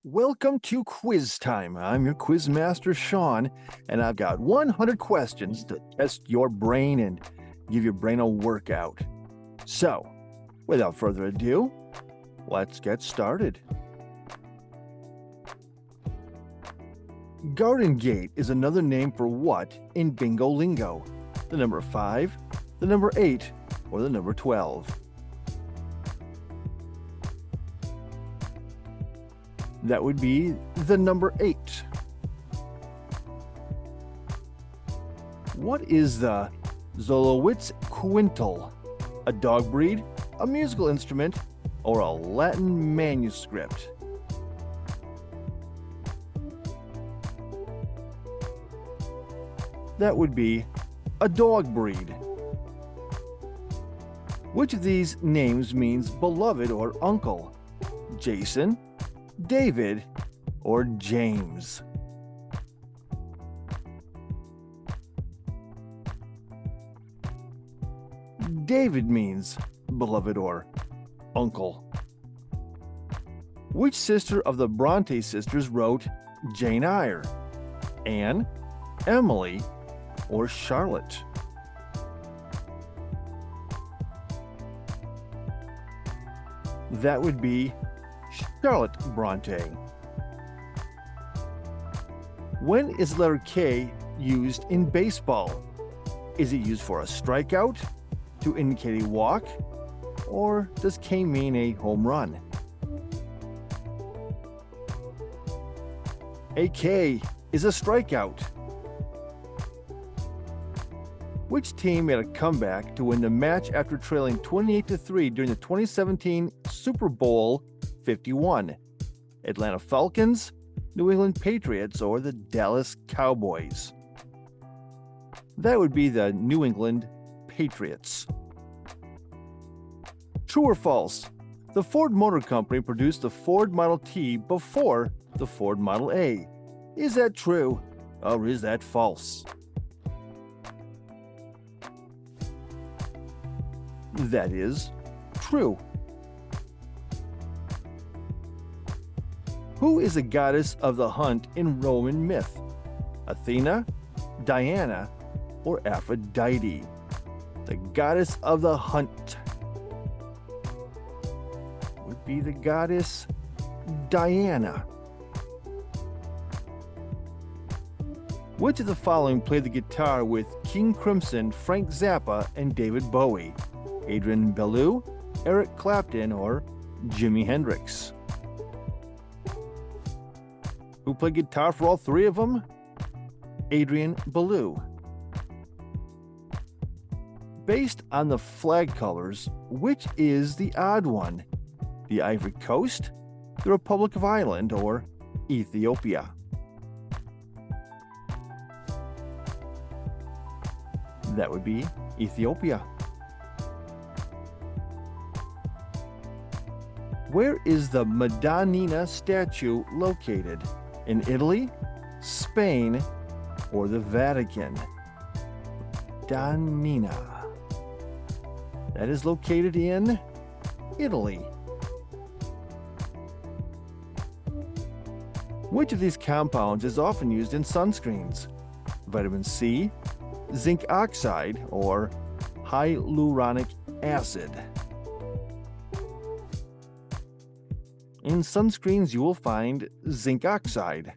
Welcome to quiz time. I'm your quiz master, Sean, and I've got 100 questions to test your brain and give your brain a workout. So, without further ado, let's get started. Garden Gate is another name for what in bingo lingo? The number 5, the number 8, or the number 12? That would be the number 8. What is the Zolowitz quintal? A dog breed, a musical instrument, or a Latin manuscript? That would be a dog breed. Which of these names means beloved or uncle? Jason, David, or James? David means beloved or uncle. Which sister of the Bronte sisters wrote Jane Eyre? Anne, Emily, or Charlotte? That would be Charlotte Bronte. When is letter K used in baseball? Is it used for a strikeout, to indicate a walk, or does K mean a home run? A K is a strikeout. Which team made a comeback to win the match after trailing 28-3 during the 2017 Super Bowl 51? Atlanta Falcons, New England Patriots, or the Dallas Cowboys? That would be the New England Patriots. True or false? The Ford Motor Company produced the Ford Model T before the Ford Model A. Is that true, or is that false? That is true. Who is the goddess of the hunt in Roman myth? Athena, Diana, or Aphrodite? The goddess of the hunt would be the goddess Diana. Which of the following played the guitar with King Crimson, Frank Zappa, and David Bowie? Adrian Belew, Eric Clapton, or Jimi Hendrix? Who played guitar for all three of them? Adrian Belew. Based on the flag colors, which is the odd one? The Ivory Coast, the Republic of Ireland, or Ethiopia? That would be Ethiopia. Where is the Madonnina statue located? In Italy, Spain, or the Vatican? Madonnina. That is located in Italy. Which of these compounds is often used in sunscreens? Vitamin C, zinc oxide, or hyaluronic acid? In sunscreens, you will find zinc oxide.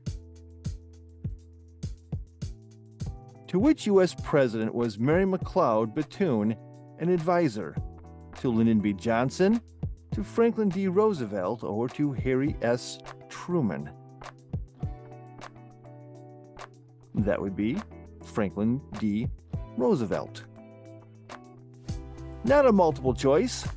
To which U.S. president was Mary McLeod Bethune an advisor? To Lyndon B. Johnson, to Franklin D. Roosevelt, or to Harry S. Truman? That would be Franklin D. Roosevelt. Not a multiple choice.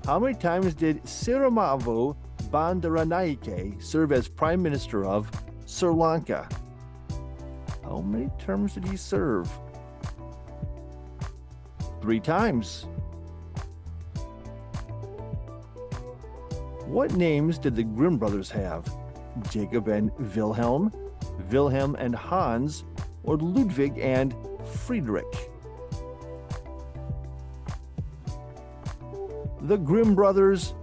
How many times did Sirimavo Bandaranaike serve as Prime Minister of Sri Lanka? How many terms did he serve? 3 times. What names did the Grimm brothers have? Jacob and Wilhelm, Wilhelm and Hans, or Ludwig and Friedrich? The Grimm brothers,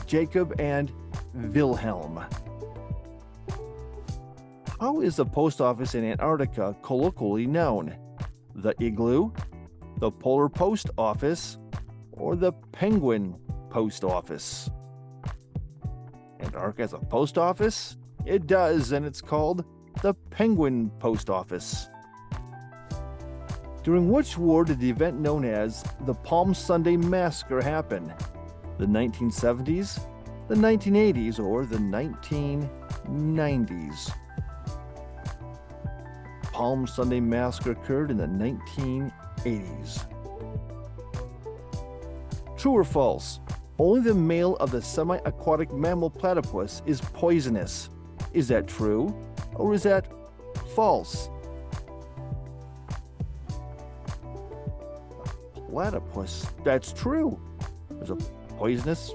Jacob and Wilhelm. How is the post office in Antarctica colloquially known? The igloo, the polar post office, or the penguin post office? Antarctica has a post office? It does, and it's called the penguin post office. During which war did the event known as the Palm Sunday Massacre happen? The 1970s, the 1980s, or the 1990s? Palm Sunday Massacre occurred in the 1980s. True or false? Only the male of the semi-aquatic mammal platypus is poisonous. Is that true, or is that false? Platypus. That's true. There's a poisonous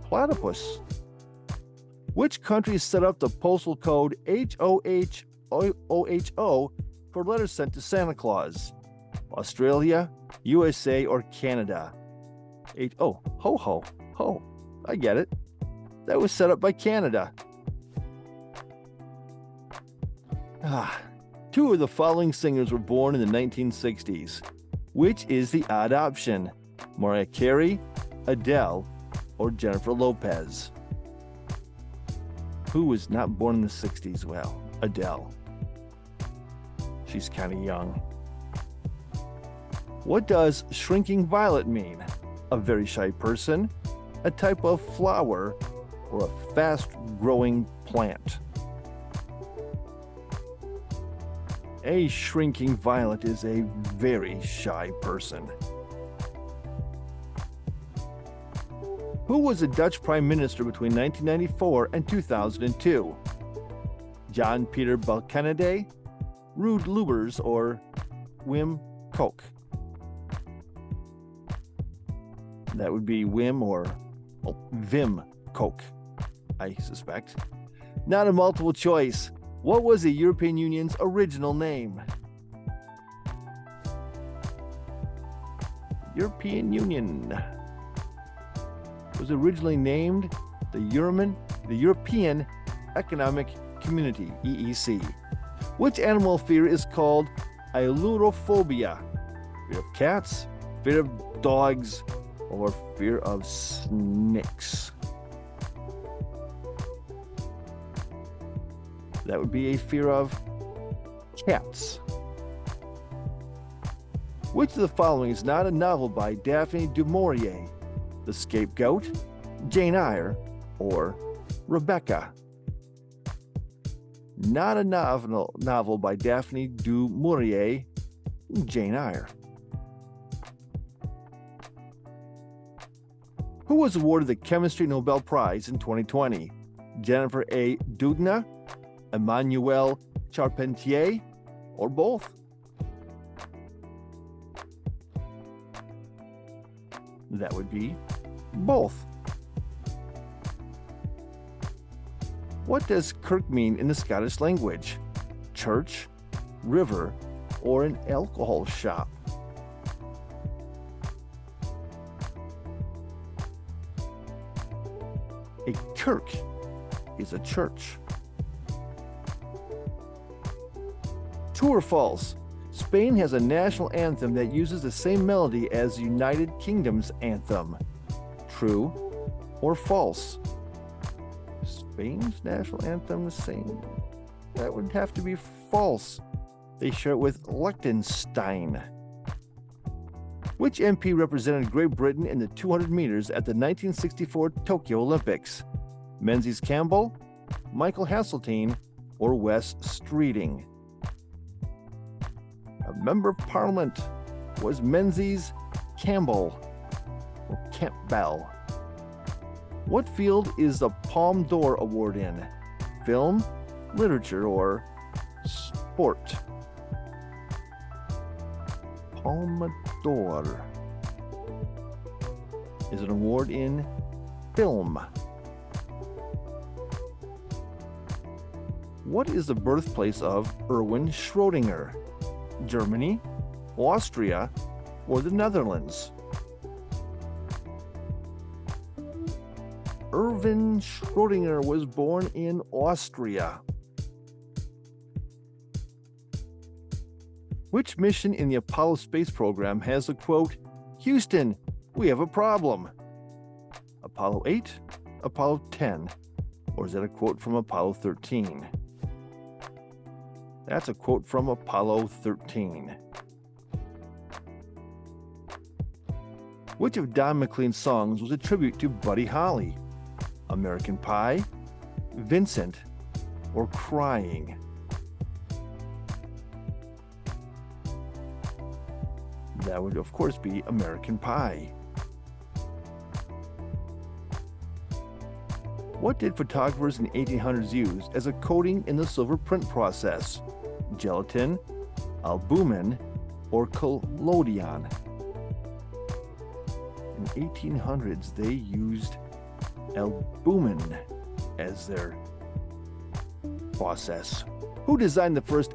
platypus. Which country set up the postal code HOHOHO for letters sent to Santa Claus? Australia, USA, or Canada? Ho ho ho. I get it. That was set up by Canada. Two of the following singers were born in the 1960s. Which is the odd option? Mariah Carey, Adele, or Jennifer Lopez? Who was not born in the 60s? Well, Adele. She's kind of young. What does shrinking violet mean? A very shy person, a type of flower, or a fast-growing plant? A shrinking violet is a very shy person. Who was the Dutch Prime Minister between 1994 and 2002? John Peter Balkenende, Ruud Lubbers, or Wim Kok? That would be Wim or Wim Kok, I suspect. Not a multiple choice. What was the European Union's original name? European Union was originally named the European Economic Community, EEC. Which animal fear is called ailurophobia? Fear of cats, fear of dogs, or fear of snakes? That would be a fear of cats. Which of the following is not a novel by Daphne du Maurier? The Scapegoat, Jane Eyre, or Rebecca? Not a novel by Daphne du Maurier, Jane Eyre. Who was awarded the Chemistry Nobel Prize in 2020? Jennifer A. Doudna, Emmanuel Charpentier, or both? That would be both. What does kirk mean in the Scottish language? Church, river, or an alcohol shop? A kirk is a church. True or false? Spain has a national anthem that uses the same melody as the United Kingdom's anthem. True or false? Spain's national anthem the same? That would have to be false. They share it with Liechtenstein. Which MP represented Great Britain in the 200 meters at the 1964 Tokyo Olympics? Menzies Campbell, Michael Hasseltine, or Wes Streeting? A member of Parliament was Menzies Campbell, or Campbell. What field is the Palme d'Or Award in? Film, literature, or sport? Palme d'Or is an award in film. What is the birthplace of Erwin Schrödinger? Germany, Austria, or the Netherlands? Erwin Schrödinger was born in Austria. Which mission in the Apollo space program has the quote, "Houston, we have a problem"? Apollo 8, Apollo 10, or is that a quote from Apollo 13? That's a quote from Apollo 13. Which of Don McLean's songs was a tribute to Buddy Holly? American Pie, Vincent, or Crying? That would, of course, be American Pie. What did photographers in the 1800s use as a coating in the silver print process? Gelatin, albumin, or collodion? In the 1800s, they used albumin as their process. Who designed the first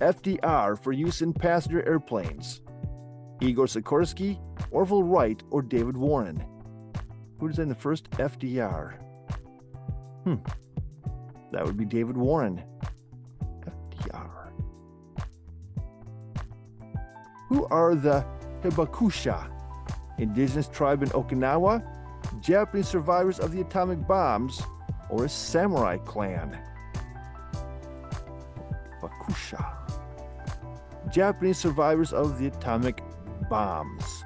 FDR for use in passenger airplanes? Igor Sikorsky, Orville Wright, or David Warren? Who designed the first FDR? That would be David Warren. FDR. Who are the Hibakusha? Indigenous tribe in Okinawa, Japanese survivors of the atomic bombs, or a samurai clan? Hibakusha. Japanese survivors of the atomic bombs.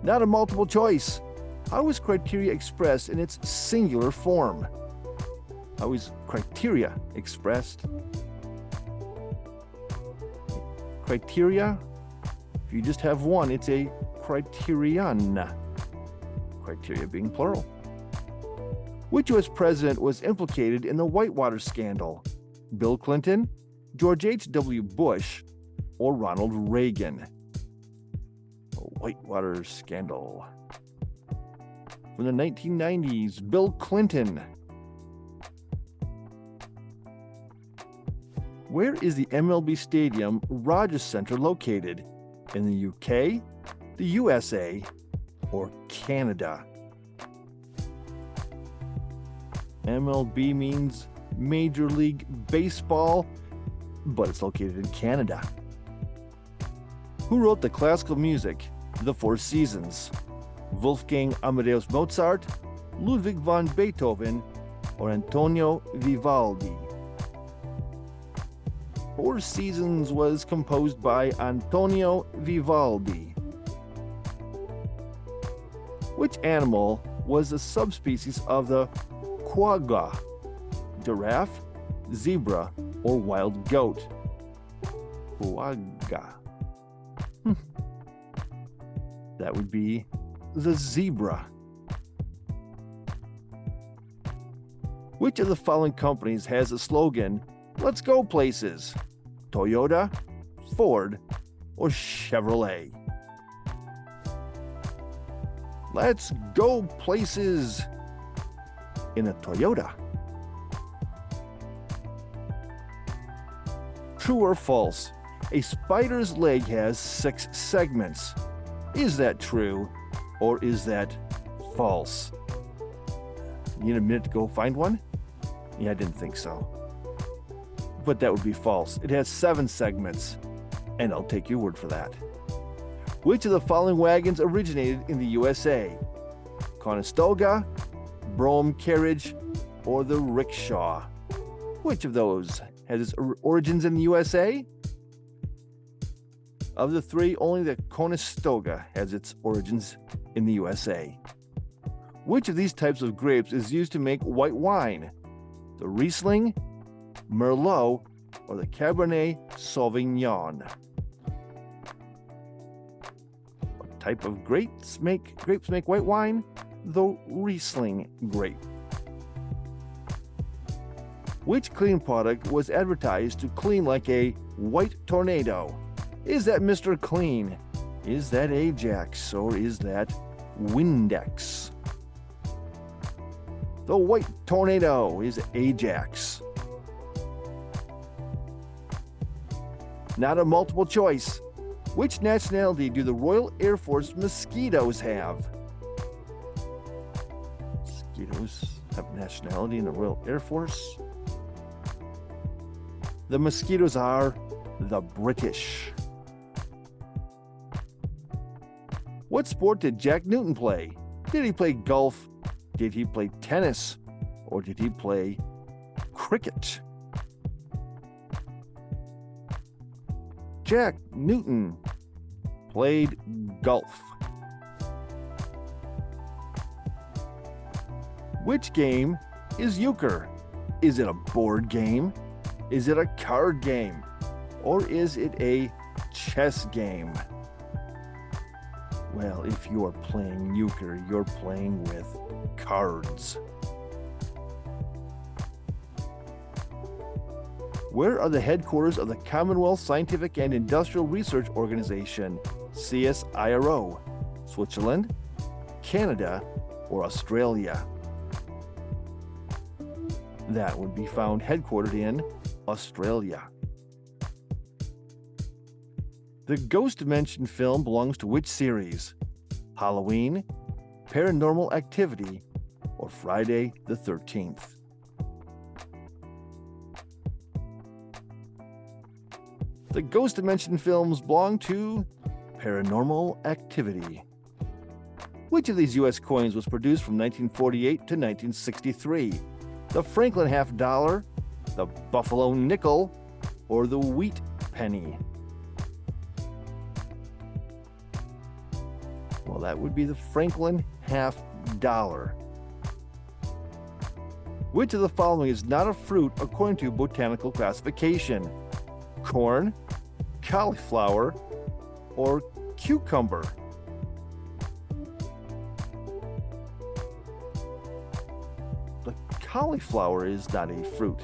Not a multiple choice. How is criteria expressed in its singular form? How is criteria expressed? Criteria, if you just have one, it's a criterion. Criteria being plural. Which U.S. president was implicated in the Whitewater scandal? Bill Clinton, George H.W. Bush, or Ronald Reagan? The Whitewater scandal. From the 1990s, Bill Clinton. Where is the MLB Stadium Rogers Centre located? In the UK, the USA, or Canada? MLB means Major League Baseball, but it's located in Canada. Who wrote the classical music, The Four Seasons? Wolfgang Amadeus Mozart, Ludwig van Beethoven, or Antonio Vivaldi? Four Seasons was composed by Antonio Vivaldi. Which animal was a subspecies of the quagga? Giraffe, zebra, or wild goat? Quagga. That would be the zebra. Which of the following companies has a slogan, "Let's go places"? Toyota, Ford, or Chevrolet? Let's go places in a Toyota. True or false? A spider's leg has 6 segments. Is that true or is that false? You need a minute to go find one? Yeah, I didn't think so. But that would be false. It has 7 segments, and I'll take your word for that. Which of the following wagons originated in the USA? Conestoga, Brougham carriage, or the rickshaw? Which of those has its origins in the USA? Of the 3, only the Conestoga has its origins in the USA. Which of these types of grapes is used to make white wine? The Riesling, Merlot, or the Cabernet Sauvignon? What type of grapes make white wine? The Riesling grape. Which cleaning product was advertised to clean like a white tornado? Is that Mr. Clean? Is that Ajax? Or is that Windex? The white tornado is Ajax. Not a multiple choice. Which nationality do the Royal Air Force mosquitoes have? Mosquitoes have nationality in the Royal Air Force. The mosquitoes are The British. What sport did Jack Newton play? Did he play golf? Did he play tennis? Or did he play cricket? Jack Newton played golf. Which game is euchre? Is it a board game? Is it a card game? Or is it a chess game? Well, if you are playing euchre, you're playing with cards. Where are the headquarters of the Commonwealth Scientific and Industrial Research Organization, CSIRO? Switzerland, Canada, or Australia? That would be found headquartered in Australia. The Ghost Dimension film belongs to which series? Halloween, Paranormal Activity, or Friday the 13th? The Ghost Dimension films belong to Paranormal Activity. Which of these U.S. coins was produced from 1948 to 1963? The Franklin half dollar, the Buffalo nickel, or the wheat penny? Well, that would be the Franklin half dollar. Which of the following is not a fruit according to botanical classification? Corn, cauliflower, or cucumber? The cauliflower is not a fruit.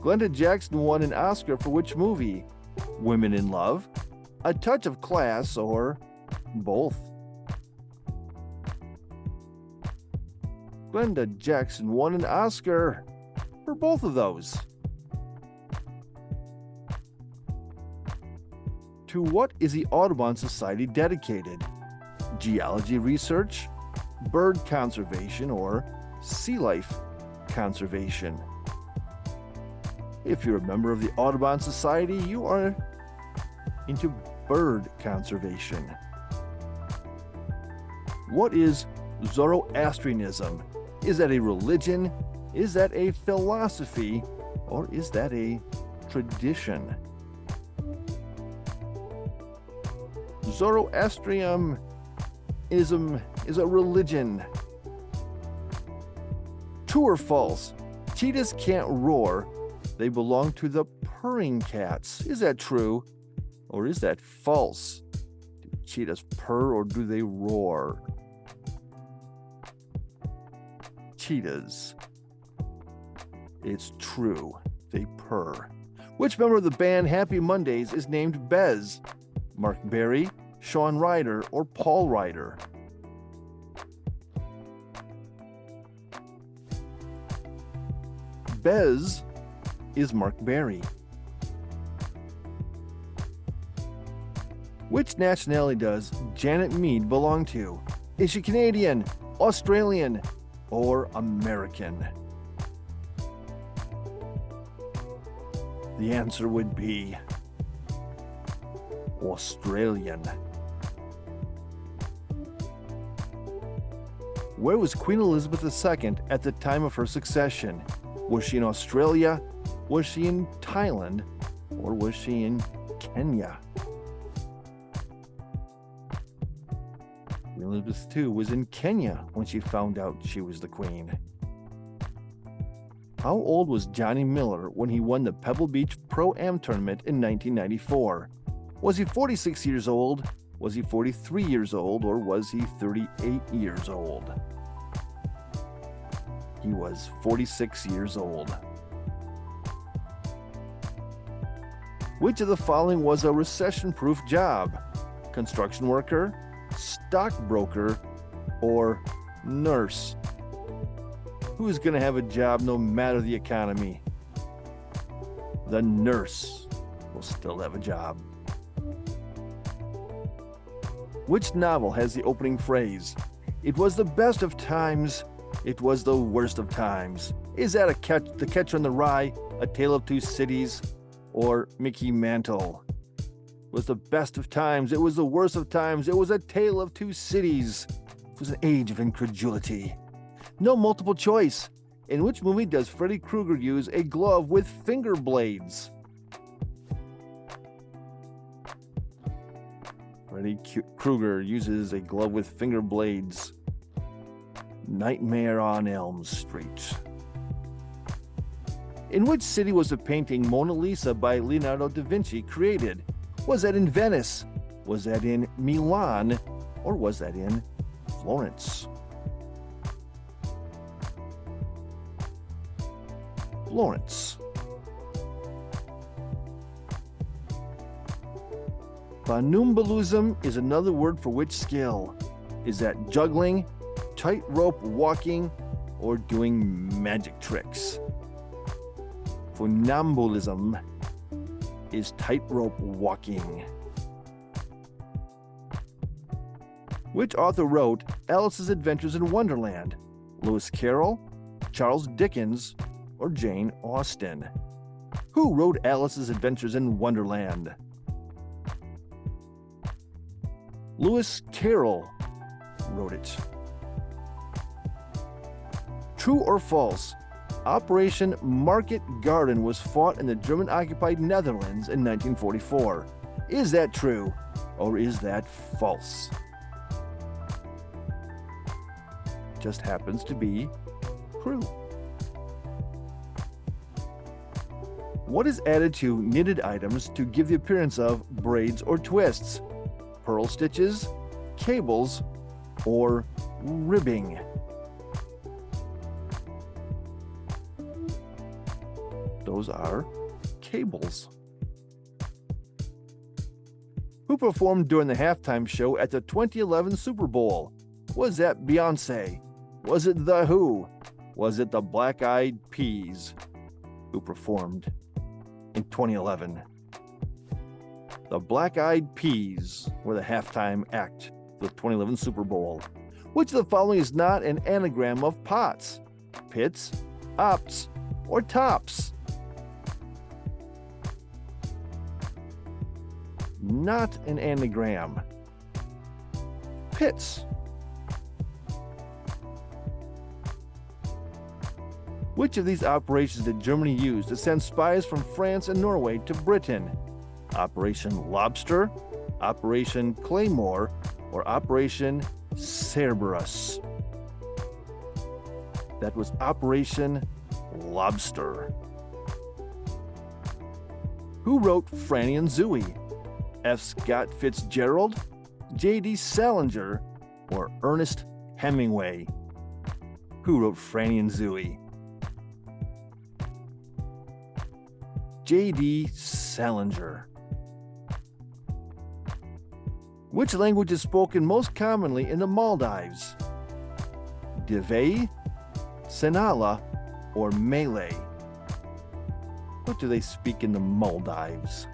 Glenda Jackson won an Oscar for which movie? Women in Love, A Touch of Class, or both? Glenda Jackson won an Oscar for both of those. To what is the Audubon Society dedicated? Geology research, bird conservation, or sea life conservation? If you're a member of the Audubon Society, you are into bird conservation. What is Zoroastrianism? Is that a religion? Is that a philosophy? Or is that a tradition? Zoroastrianism is a religion. True or false? Cheetahs can't roar. They belong to the purring cats. Is that true? Or is that false? Do cheetahs purr or do they roar? Cheetahs. It's true. They purr. Which member of the band Happy Mondays is named Bez? Mark Berry, Shawn Ryder, or Paul Ryder? Bez is Mark Berry. Which nationality does Janet Mead belong to? Is she Canadian, Australian, or American? The answer would be Australian. Where was Queen Elizabeth II at the time of her succession? Was she in Australia? Was she in Thailand? Or was she in Kenya? Queen Elizabeth II was in Kenya when she found out she was the queen. How old was Johnny Miller when he won the Pebble Beach Pro-Am tournament in 1994? Was he 46 years old? Was he 43 years old? Or was he 38 years old? He was 46 years old. Which of the following was a recession-proof job? Construction worker, stockbroker, or nurse? Who's going to have a job no matter the economy? The nurse will still have a job. Which novel has the opening phrase, "It was the best of times, it was the worst of times"? Is that the Catcher in the Rye, A Tale of Two Cities, or Mickey Mantle. It was the best of times. It was the worst of times. It was a tale of two cities. It was an age of incredulity. No multiple choice. In which movie does Freddy Krueger use a glove with finger blades? Freddy Krueger uses a glove with finger blades. Nightmare on Elm Street. In which city was the painting Mona Lisa by Leonardo da Vinci created? Was that in Venice? Was that in Milan? Or was that in Florence? Florence. Funambulism is another word for which skill? Is that juggling, tightrope walking, or doing magic tricks? Funambulism is tightrope walking. Which author wrote Alice's Adventures in Wonderland? Lewis Carroll, Charles Dickens, or Jane Austen? Who wrote Alice's Adventures in Wonderland? Lewis Carroll wrote it. True or false? Operation Market Garden was fought in the German-occupied Netherlands in 1944. Is that true, or is that false? Just happens to be true. What is added to knitted items to give the appearance of braids or twists? Pearl stitches, cables, or ribbing? Those are cables. Who performed during the halftime show at the 2011 Super Bowl? Was that Beyonce? Was it The Who? Was it the Black Eyed Peas who performed in 2011? The Black Eyed Peas were the halftime act for the 2011 Super Bowl. Which of the following is not an anagram of POTS? Pits, ops, or tops? Not an anagram. Pits. Which of these operations did Germany use to send spies from France and Norway to Britain? Operation Lobster, Operation Claymore, or Operation Cerberus? That was Operation Lobster. Who wrote Franny and Zooey? F. Scott Fitzgerald, J.D. Salinger, or Ernest Hemingway? Who wrote Franny and Zooey? J.D. Salinger. Which language is spoken most commonly in the Maldives? Divey, Sinhala, or Malay? What do they speak in the Maldives?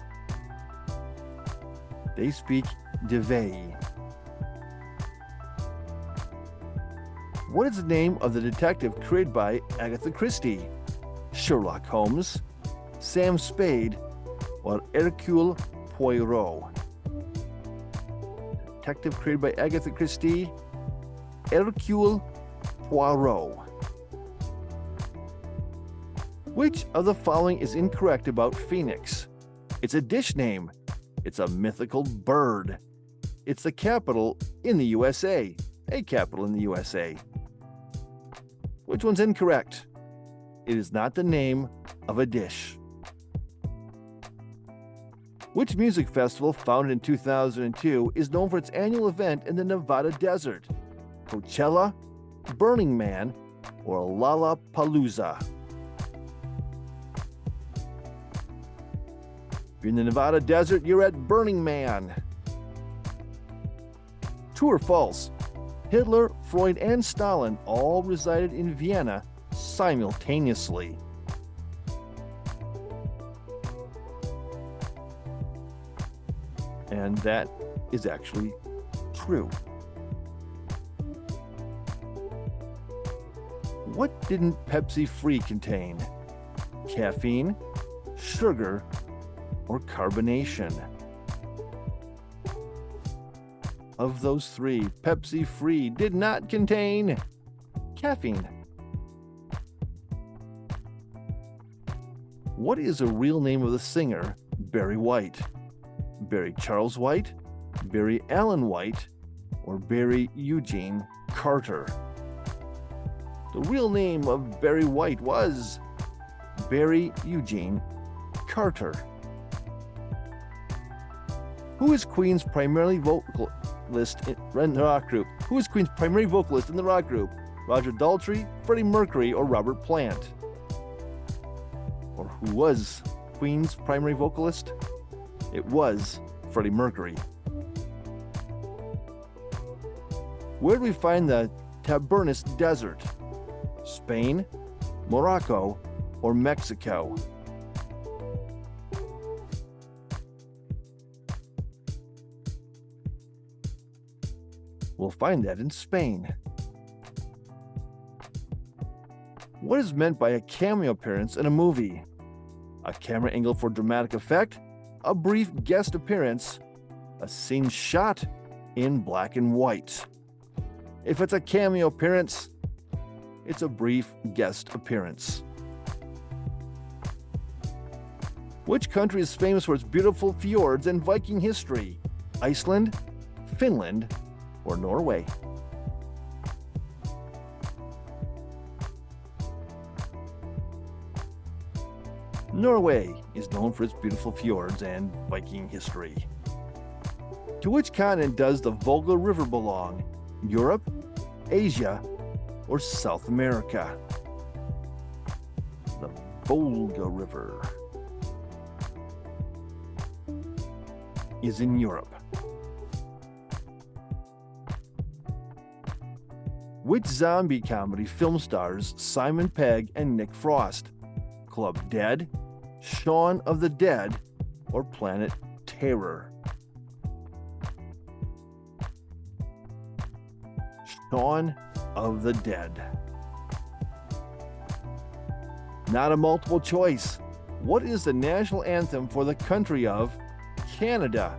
They speak Divey. What is the name of the detective created by Agatha Christie? Sherlock Holmes, Sam Spade, or Hercule Poirot? Detective created by Agatha Christie, Hercule Poirot. Which of the following is incorrect about Phoenix? It's a dish name. It's a mythical bird. It's the capital in the USA. A capital in the USA. Which one's incorrect? It is not the name of a dish. Which music festival, founded in 2002, is known for its annual event in the Nevada desert? Coachella, Burning Man, or Lollapalooza? If you're in the Nevada desert, you're at Burning Man. True or false? Hitler, Freud, and Stalin all resided in Vienna simultaneously. And that is actually true. What didn't Pepsi Free contain? Caffeine, sugar, or carbonation? Of those three, Pepsi Free did not contain caffeine. What is the real name of the singer Barry White? Barry Charles White, Barry Allen White, or Barry Eugene Carter? The real name of Barry White was Barry Eugene Carter. Who is Queen's primary vocalist in the rock group? Who is Queen's primary vocalist in the rock group? Roger Daltrey, Freddie Mercury, or Robert Plant? Or who was Queen's primary vocalist? It was Freddie Mercury. Where do we find the Tabernas Desert? Spain, Morocco, or Mexico? We'll find that in Spain. What is meant by a cameo appearance in a movie? A camera angle for dramatic effect, a brief guest appearance, a scene shot in black and white. If it's a cameo appearance, it's a brief guest appearance. Which country is famous for its beautiful fjords and Viking history? Iceland, Finland, or Norway? Norway is known for its beautiful fjords and Viking history. To which continent does the Volga River belong? Europe, Asia, or South America? The Volga River is in Europe. Which zombie comedy film stars Simon Pegg and Nick Frost? Club Dead, Shaun of the Dead, or Planet Terror? Shaun of the Dead. Not a multiple choice. What is the national anthem for the country of Canada?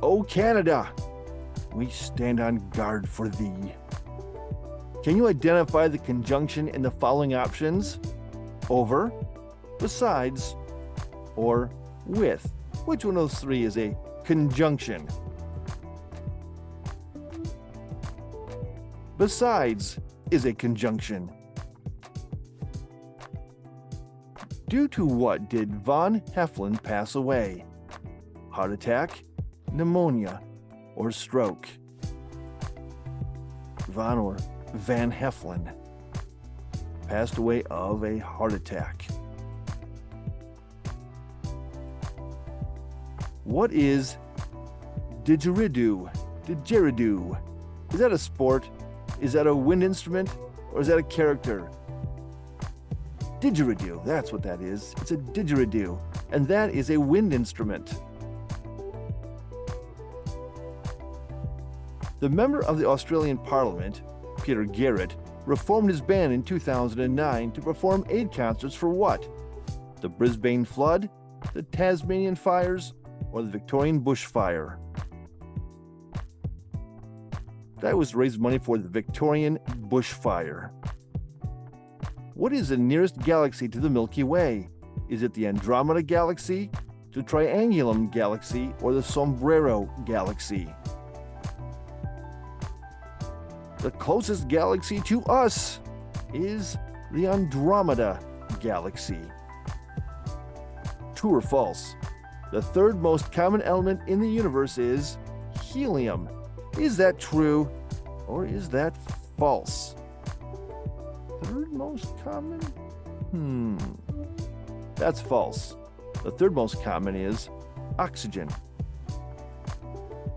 O Canada, we stand on guard for thee. Can you identify the conjunction in the following options? Over, besides, or with? Which one of those three is a conjunction? Besides is a conjunction. Due to what did von Heflin pass away? Heart attack, pneumonia, or stroke? Von or Van Heflin passed away of a heart attack. What is didgeridoo? Didgeridoo. Is that a sport? Is that a wind instrument? Or is that a character? Didgeridoo, that's what that is. It's a didgeridoo. And that is a wind instrument. The member of the Australian Parliament, Peter Garrett, reformed his band in 2009 to perform aid concerts for what? The Brisbane flood, the Tasmanian fires, or the Victorian bushfire? That was to raise money for the Victorian bushfire. What is the nearest galaxy to the Milky Way? Is it the Andromeda Galaxy, the Triangulum Galaxy, or the Sombrero Galaxy? The closest galaxy to us is the Andromeda Galaxy. True or false? The third most common element in the universe is helium. Is that true or is that false? Third most common? That's false. The third most common is oxygen.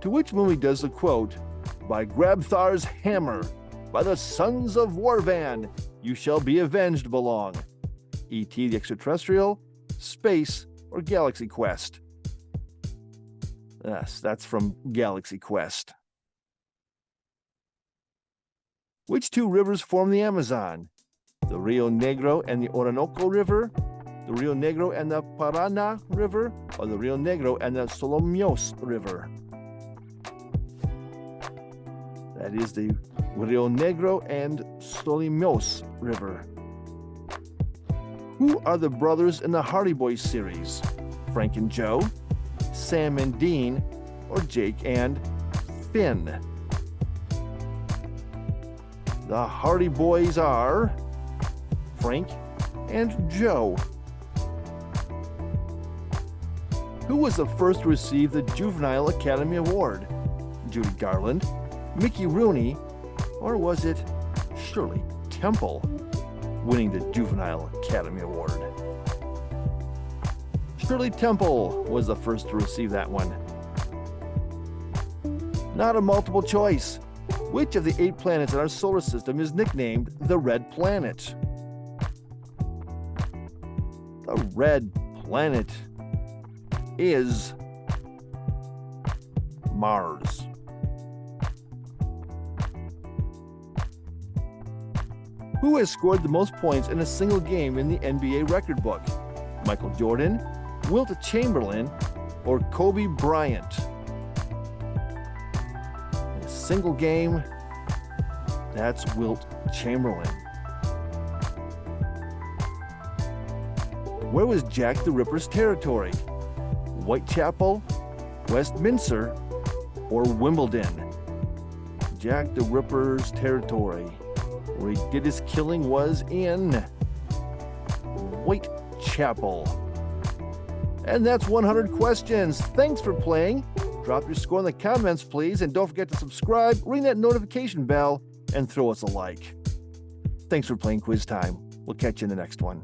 To which movie does the quote, "By Grabthar's hammer, by the sons of Warvan, you shall be avenged," belong? E.T. the Extraterrestrial, Space, or Galaxy Quest? Yes, that's from Galaxy Quest. Which two rivers form the Amazon? The Rio Negro and the Orinoco River, the Rio Negro and the Parana River, or the Rio Negro and the Solomos River? That is the Rio Negro and Solomos River. Who are the brothers in the Hardy Boys series? Frank and Joe, Sam and Dean, or Jake and Finn? The Hardy Boys are Frank and Joe. Who was the first to receive the Juvenile Academy Award? Judy Garland, Mickey Rooney, or was it Shirley Temple winning the Juvenile Academy Award? Shirley Temple was the first to receive that one. Not a multiple choice. Which of the 8 planets in our solar system is nicknamed the Red Planet? The Red Planet is Mars. Who has scored the most points in a single game in the NBA record book? Michael Jordan, Wilt Chamberlain, or Kobe Bryant? In a single game, that's Wilt Chamberlain. Where was Jack the Ripper's territory? Whitechapel, Westminster, or Wimbledon? Jack the Ripper's territory, where he did his killing, was in Whitechapel. And that's 100 questions. Thanks for playing. Drop your score in the comments, please, and don't forget to subscribe, ring that notification bell, and throw us a like. Thanks for playing Quiz Time. We'll catch you in the next one.